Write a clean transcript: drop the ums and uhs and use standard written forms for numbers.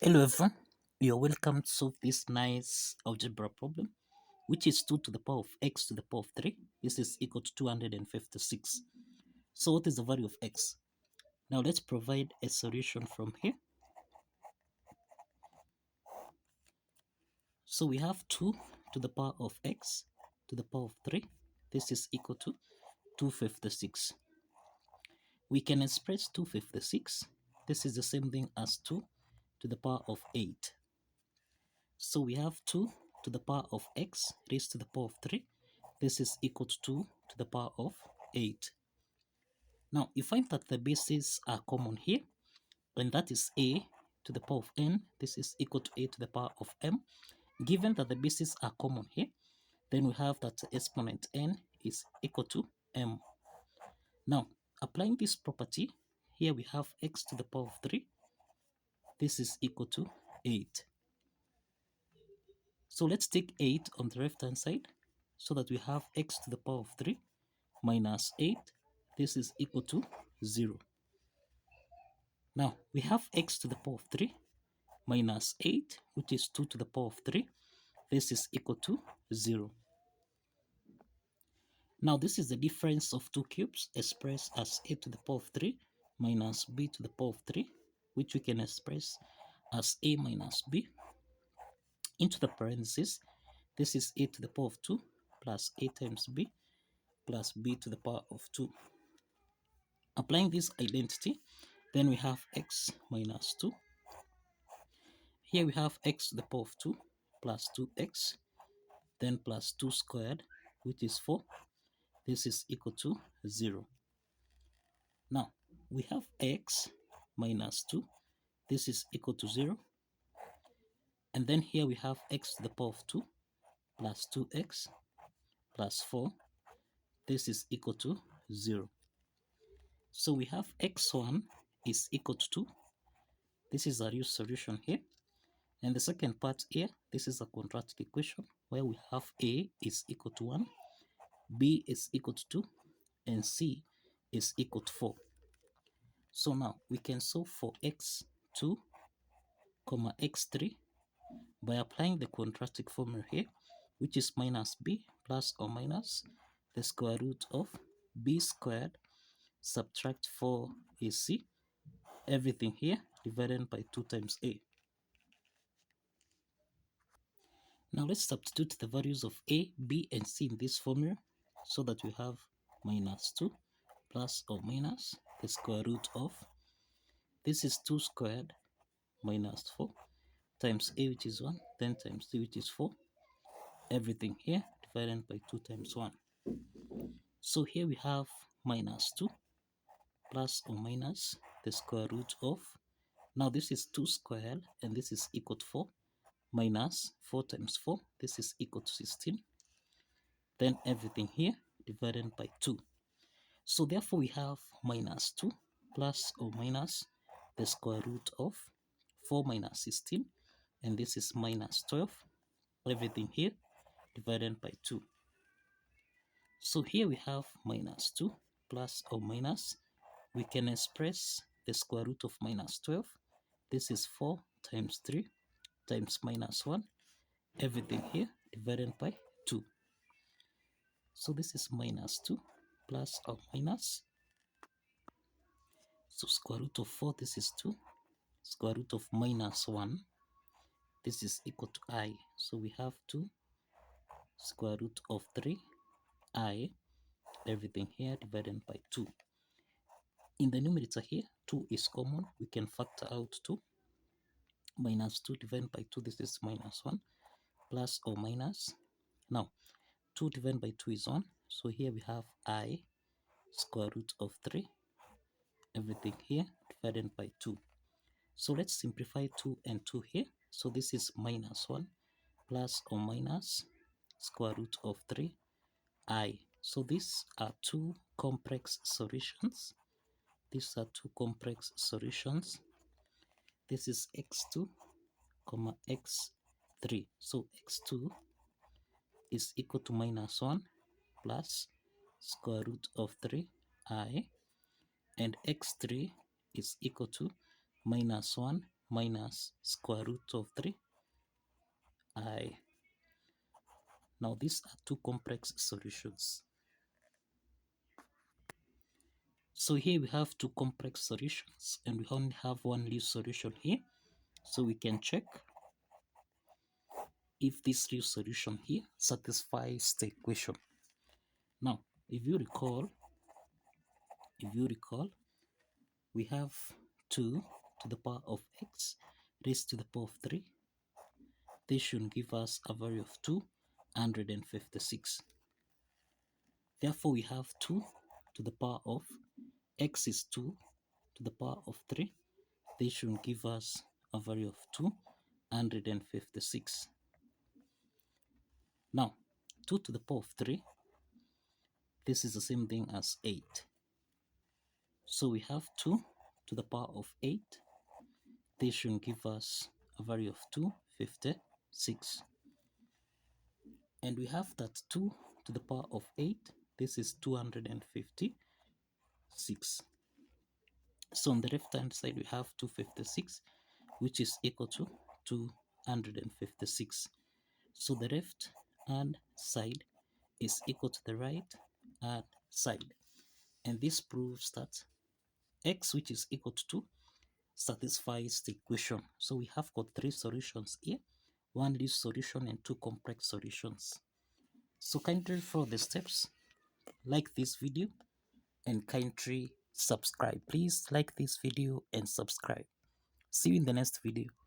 Hello everyone, you're welcome to solve this nice algebra problem, which is 2 to the power of x to the power of 3. This is equal to 256. So what is the value of x? Now let's provide a solution from here. So we have 2 to the power of x to the power of 3. This is equal to 256. We can express 256. This is the same thing as 2 to the power of 8. So we have 2 to the power of x raised to the power of 3. This is equal to 2 to the power of 8. Now, you find that the bases are common here, and that is a to the power of n. This is equal to a to the power of m. Given that the bases are common here, then we have that the exponent n is equal to m. Now, applying this property, here we have x to the power of 3. This is equal to 8. So let's take 8 on the left hand side so that we have x to the power of 3 minus 8. This is equal to 0. Now we have x to the power of 3 minus 8, which is 2 to the power of 3. This is equal to 0. Now this is the difference of two cubes expressed as a to the power of 3 minus b to the power of 3, which we can express as a minus b into the parentheses. This is a to the power of 2 plus a times b plus b to the power of 2. Applying this identity, then we have x minus 2. Here we have x to the power of 2 plus 2x, then plus 2 squared, which is 4. This is equal to 0. Now, we have x minus 2. This is equal to 0. And then here we have x to the power of 2 plus 2x plus 4. This is equal to 0. So we have x1 is equal to 2. This is our real solution here. And the second part here, this is a quadratic equation where we have a is equal to 1, b is equal to 2, and c is equal to 4. So now we can solve for x2, x3 by applying the quadratic formula here, which is minus b plus or minus the square root of b squared subtract 4ac, everything here divided by 2 times a. Now let's substitute the values of a, b, and c in this formula so that we have minus 2 plus or minus the square root of, this is 2 squared minus 4 times a, which is 1, then times c, which is 4, everything here divided by 2 times 1. So here we have minus 2 plus or minus the square root of, now this is 2 squared and this is equal to 4, minus 4 times 4, this is equal to 16, then everything here divided by 2. So therefore we have minus 2 plus or minus the square root of 4 minus 16, and this is minus 12, everything here divided by 2. So here we have minus 2 plus or minus, we can express the square root of minus 12. This is 4 times 3 times minus 1, everything here divided by 2. So this is minus 2 plus or minus, so square root of 4, this is 2, square root of minus 1, this is equal to I. So we have 2 square root of 3i, everything here divided by 2. In the numerator here, 2 is common. We can factor out 2. Minus 2 divided by 2, this is minus 1, plus or minus. Now, 2 divided by 2 is 1. So here we have I square root of 3, everything here divided by 2. So let's simplify 2 and 2 here. So this is minus 1 plus or minus square root of 3i. So these are two complex solutions. These are two complex solutions. This is x2, x3. So x2 is equal to minus 1 plus square root of 3i, and x3 is equal to minus 1 minus square root of 3i. Now these are two complex solutions. So here we have two complex solutions and we only have one least solution here. So we can check if this least solution here satisfies the equation. Now, if you recall, we have 2 to the power of x raised to the power of 3. This should give us a value of 256. Therefore, we have 2 to the power of x is 2 to the power of 3. This should give us a value of 256. Now, 2 to the power of 3, this is the same thing as 8. So we have 2 to the power of 8. This should give us a value of 256. And we have that 2 to the power of 8. This is 256. So on the left hand side, we have 256, which is equal to 256. So the left hand side is equal to the right hand side. And this proves that x, which is equal to 2, satisfies the equation. So we have got three solutions here, one least solution and two complex solutions. So kindly follow the steps, like this video, and kindly subscribe. Please like this video and subscribe. See you in the next video.